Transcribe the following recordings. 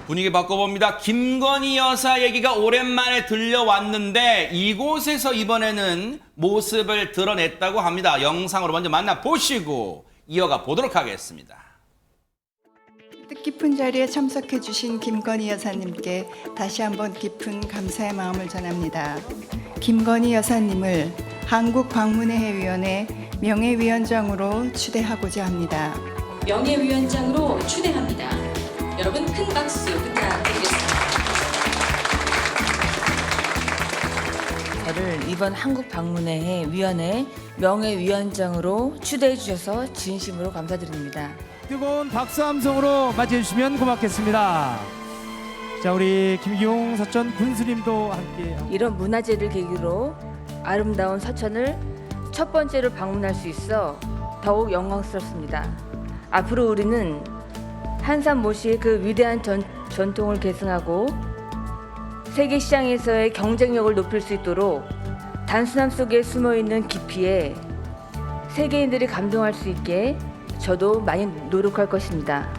분위기 바꿔봅니다. 김건희 여사 얘기가 오랜만에 들려왔는데 이곳에서 이번에는 모습을 드러냈다고 합니다. 영상으로 먼저 만나보시고 이어가 보도록 하겠습니다. 뜻깊은 자리에 참석해 주신 김건희 여사님께 다시 한번 깊은 감사의 마음을 전합니다. 김건희 여사님을 한국방문회위원회 명예위원장으로 추대하고자 합니다. 명예위원장으로 추대합니다. 여러분 큰 박수 부탁드리겠습니다. 저를 이번 한국방문회 위원회 명예위원장으로 추대해 주셔서 진심으로 감사드립니다. 뜨거운 박수 함성으로 맞이해 주시면 고맙겠습니다. 자, 우리 김기용 서천 군수님도 함께. 이런 문화제를 계기로 아름다운 서천을 첫 번째로 방문할 수 있어 더욱 영광스럽습니다. 앞으로 우리는 한산모시의 그 위대한 전통을 계승하고 세계 시장에서의 경쟁력을 높일 수 있도록 단순함 속에 숨어있는 깊이에 세계인들이 감동할 수 있게 저도 많이 노력할 것입니다.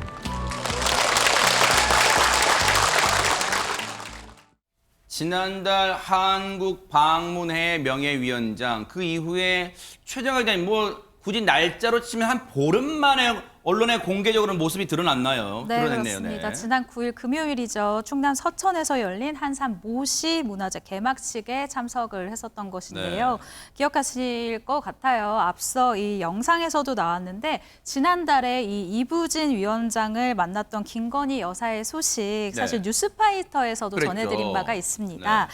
지난달 한국 방문회 명예위원장 그 이후에 최정학 기자님 뭐 굳이 날짜로 치면 한 보름 만에 언론에 공개적으로 모습이 드러났나요? 네, 드러냈네요. 그렇습니다. 네. 지난 9일 금요일이죠. 충남 서천에서 열린 한산 모시 문화제 개막식에 참석을 했었던 것인데요. 네. 기억하실 것 같아요. 앞서 이 영상에서도 나왔는데 지난달에 이 이부진 위원장을 만났던 김건희 여사의 소식 사실 네. 뉴스파이터에서도 그랬죠. 전해드린 바가 있습니다.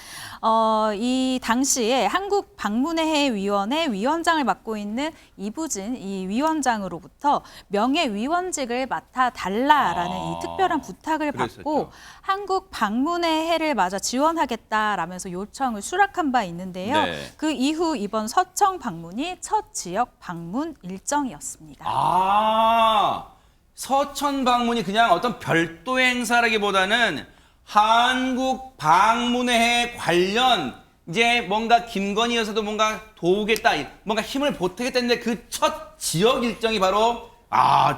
이 당시에 한국방문회위원회 위원장을 맡고 있는 이부진 이 위원장으로부터 명예위원직을 맡아달라라는 이 특별한 부탁을 받고 그랬었죠. 한국 방문의 해를 맞아 지원하겠다라면서 요청을 수락한 바 있는데요. 네. 그 이후 이번 서청 방문이 첫 지역 방문 일정이었습니다. 아, 서천 방문이 그냥 어떤 별도 행사라기보다는 한국 방문회 관련 이제 뭔가 김건희 여사도 뭔가 도우겠다, 뭔가 힘을 보태겠다는데 그 첫 지역 일정이 바로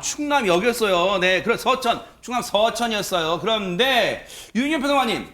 충남역이었어요. 네, 충남 서천이었어요. 그런데 유인현 평론가님,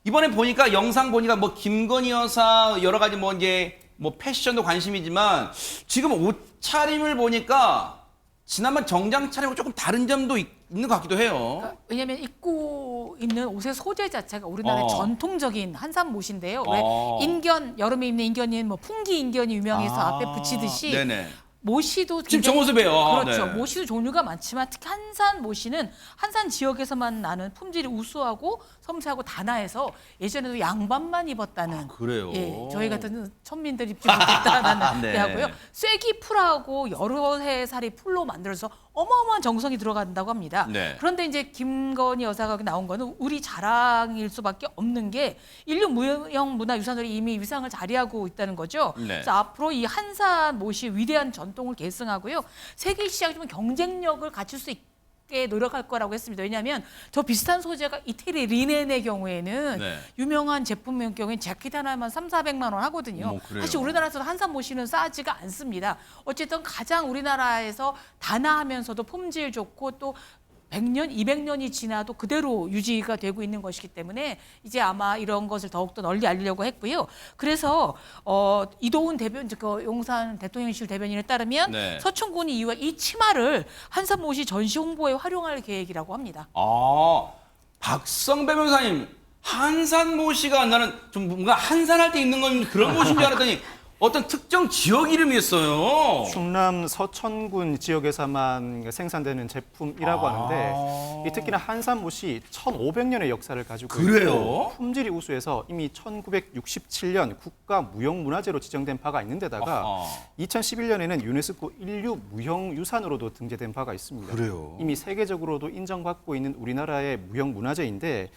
이번에 보니까 영상 보니까 뭐 김건희 여사 여러 가지 뭐 이제 뭐 패션도 관심이지만 지금 옷차림을 보니까 지난번 정장 차림하고 조금 다른 점도 있는 것 같기도 해요. 왜냐하면 입고 있는 옷의 소재 자체가 우리나라의 전통적인 한산모시인데요. 왜 인견 여름에 입는 인견이 뭐 풍기 인견이 유명해서 앞에 붙이듯이 네네. 모시도 지금 저 모습이에요. 그렇죠. 네. 모시도 종류가 많지만 특히 한산 모시는 한산 지역에서만 나는 품질이 우수하고 섬세하고 단아해서 예전에도 양반만 입었다는. 그래요? 예, 저희 같은 천민들 입지 못했다는 네. 하고요. 쐐기 풀하고 여러 해 살이 풀로 만들어서 어마어마한 정성이 들어간다고 합니다. 네. 그런데 이제 김건희 여사가 나온 거는 우리 자랑일 수밖에 없는 게 인류 무형문화유산으로 이미 위상을 자리하고 있다는 거죠. 네. 그래서 앞으로 이 한산 모시 위대한 전통을 계승하고요. 세계 시장에 좀 경쟁력을 갖출 수 있게 노력할 거라고 했습니다. 왜냐하면 저 비슷한 소재가 이태리 리넨의 경우에는 네. 유명한 제품의 경우에는 재킷 하나만 3,400만 원 하거든요. 그래요? 사실 우리나라에서 한산 모시는 싸지가 않습니다. 어쨌든 가장 우리나라에서 단아하면서도 품질 좋고 또 100년, 200년이 지나도 그대로 유지가 되고 있는 것이기 때문에 이제 아마 이런 것을 더욱더 널리 알리려고 했고요. 그래서 이도훈 대변인, 그 용산 대통령실 대변인에 따르면 네. 서천군이 이후에 이 치마를 한산모시 전시 홍보에 활용할 계획이라고 합니다. 박성배 변호사님, 한산모시가 나는 좀 뭔가 한산할 때 입는 건 그런 모시인 줄 알았더니 어떤 특정 지역 이름이었어요. 충남 서천군 지역에서만 생산되는 제품이라고 하는데 이 특히나 한산못이 1,500년의 역사를 가지고 그래요? 있고 품질이 우수해서 이미 1967년 국가무형문화재로 지정된 바가 있는데다가 2011년에는 유네스코 인류 무형유산으로도 등재된 바가 있습니다. 그래요? 이미 세계적으로도 인정받고 있는 우리나라의 무형문화재인데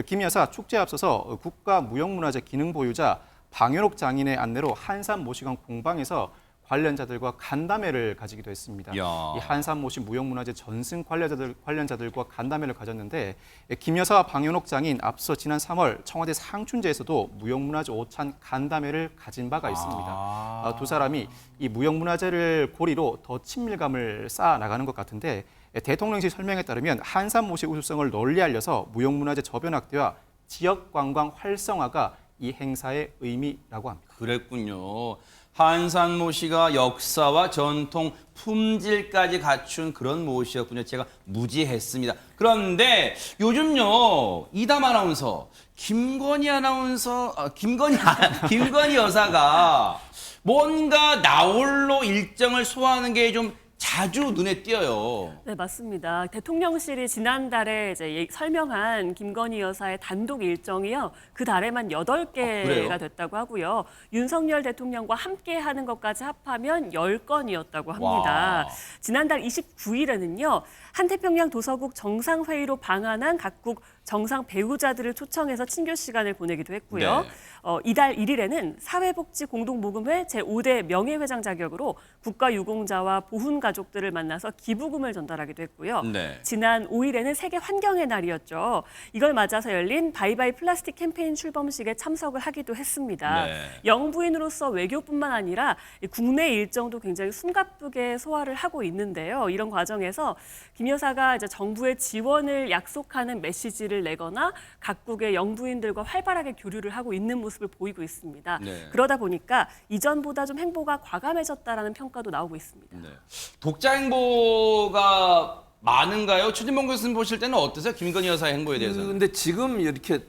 김 여사 축제에 앞서서 국가무형문화재 기능보유자 방현옥 장인의 안내로 한산모시관 공방에서 관련자들과 간담회를 가지기도 했습니다. 야. 이 한산모시 무형문화재 전승 관련자들과 간담회를 가졌는데 김 여사와 방현옥 장인 앞서 지난 3월 청와대 상춘제에서도 무형문화재 오찬 간담회를 가진 바가 있습니다. 두 사람이 이 무형문화재를 고리로 더 친밀감을 쌓아 나가는 것 같은데 대통령실 설명에 따르면 한산모시 우수성을 널리 알려서 무형문화재 저변 확대와 지역 관광 활성화가 이 행사의 의미라고 합니다. 그랬군요. 한산모시가 역사와 전통, 품질까지 갖춘 그런 모시였군요. 제가 무지했습니다. 그런데 요즘요, 이담 아나운서, 김건희 여사가 뭔가 나홀로 일정을 소화하는 게 좀 자주 눈에 띄어요. 네, 맞습니다. 대통령실이 지난달에 이제 설명한 김건희 여사의 단독 일정이요. 그 달에만 8개가 그래요? 됐다고 하고요. 윤석열 대통령과 함께 하는 것까지 합하면 10건이었다고 합니다. 와. 지난달 29일에는요. 한태평양 도서국 정상회의로 방한한 각국 정상 배우자들을 초청해서 친교 시간을 보내기도 했고요. 네. 이달 1일에는 사회복지공동모금회 제5대 명예회장 자격으로 국가유공자와 보훈가족들을 만나서 기부금을 전달하기도 했고요. 네. 지난 5일에는 세계 환경의 날이었죠. 이걸 맞아서 열린 바이바이 플라스틱 캠페인 출범식에 참석을 하기도 했습니다. 네. 영부인으로서 외교뿐만 아니라 국내 일정도 굉장히 숨가쁘게 소화를 하고 있는데요. 이런 과정에서 김 여사가 이제 정부의 지원을 약속하는 메시지를 내거나 각국의 영부인들과 활발하게 교류를 하고 있는 모습을 보이고 있습니다. 네. 그러다 보니까 이전보다 좀 행보가 과감해졌다라는 평가도 나오고 있습니다. 네. 독자 행보가 많은가요? 최진봉 교수님 보실 때는 어떠세요? 김건희 여사의 행보에 대해서는? 근데 지금 이렇게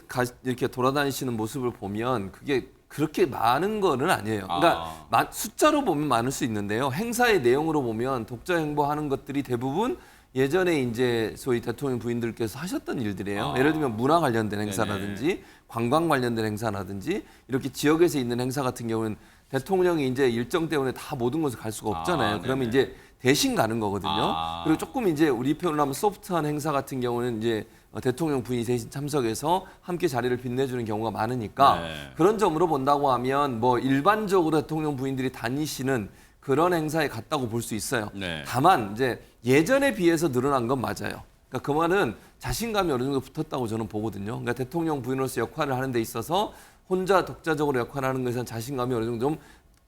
돌아다니시는 모습을 보면 그게 그렇게 많은 거는 아니에요. 그러니까 숫자로 보면 많을 수 있는데요. 행사의 내용으로 보면 독자 행보하는 것들이 대부분 예전에 이제 소위 대통령 부인들께서 하셨던 일들이에요. 예를 들면 문화 관련된 행사라든지 관광 관련된 행사라든지 이렇게 지역에서 있는 행사 같은 경우는 대통령이 이제 일정 때문에 다 모든 곳에 갈 수가 없잖아요. 그러면 이제 대신 가는 거거든요. 그리고 조금 이제 우리 표현으로 하면 소프트한 행사 같은 경우는 이제 대통령 부인이 대신 참석해서 함께 자리를 빛내주는 경우가 많으니까 그런 점으로 본다고 하면 뭐 일반적으로 대통령 부인들이 다니시는 그런 행사에 갔다고 볼 수 있어요. 네. 다만 이제 예전에 비해서 늘어난 건 맞아요. 그러니까 그 말은 자신감이 어느 정도 붙었다고 저는 보거든요. 그러니까 대통령 부인으로서 역할을 하는 데 있어서 혼자 독자적으로 역할을 하는 것에는 자신감이 어느 정도 좀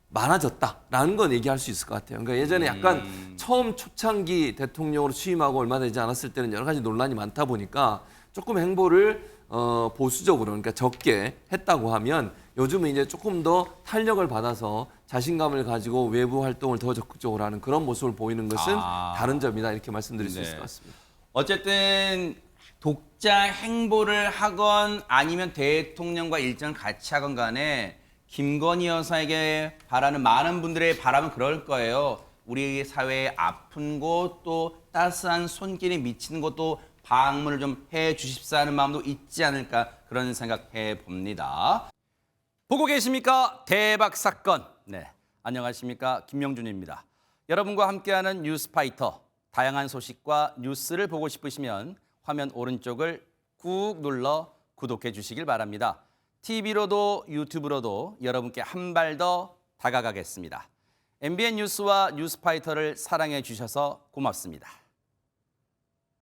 많아졌다라는 건 얘기할 수 있을 것 같아요. 그러니까 예전에 약간 처음 초창기 대통령으로 취임하고 얼마 되지 않았을 때는 여러 가지 논란이 많다 보니까 조금 행보를 보수적으로 그러니까 적게 했다고 하면 요즘은 이제 조금 더 탄력을 받아서 자신감을 가지고 외부 활동을 더 적극적으로 하는 그런 모습을 보이는 것은 다른 점이다 이렇게 말씀드릴 수 있을 것 같습니다. 어쨌든 독자 행보를 하건 아니면 대통령과 일정을 같이 하건 간에 김건희 여사에게 바라는 많은 분들의 바람은 그럴 거예요. 우리 사회의 아픈 곳 또 따스한 손길이 미치는 곳도 방문을 좀 해주십사 하는 마음도 있지 않을까 그런 생각해 봅니다. 보고 계십니까? 대박 사건. 네, 안녕하십니까? 김명준입니다. 여러분과 함께하는 뉴스파이터. 다양한 소식과 뉴스를 보고 싶으시면 화면 오른쪽을 꾹 눌러 구독해 주시길 바랍니다. TV로도 유튜브로도 여러분께 한 발 더 다가가겠습니다. MBN 뉴스와 뉴스파이터를 사랑해 주셔서 고맙습니다.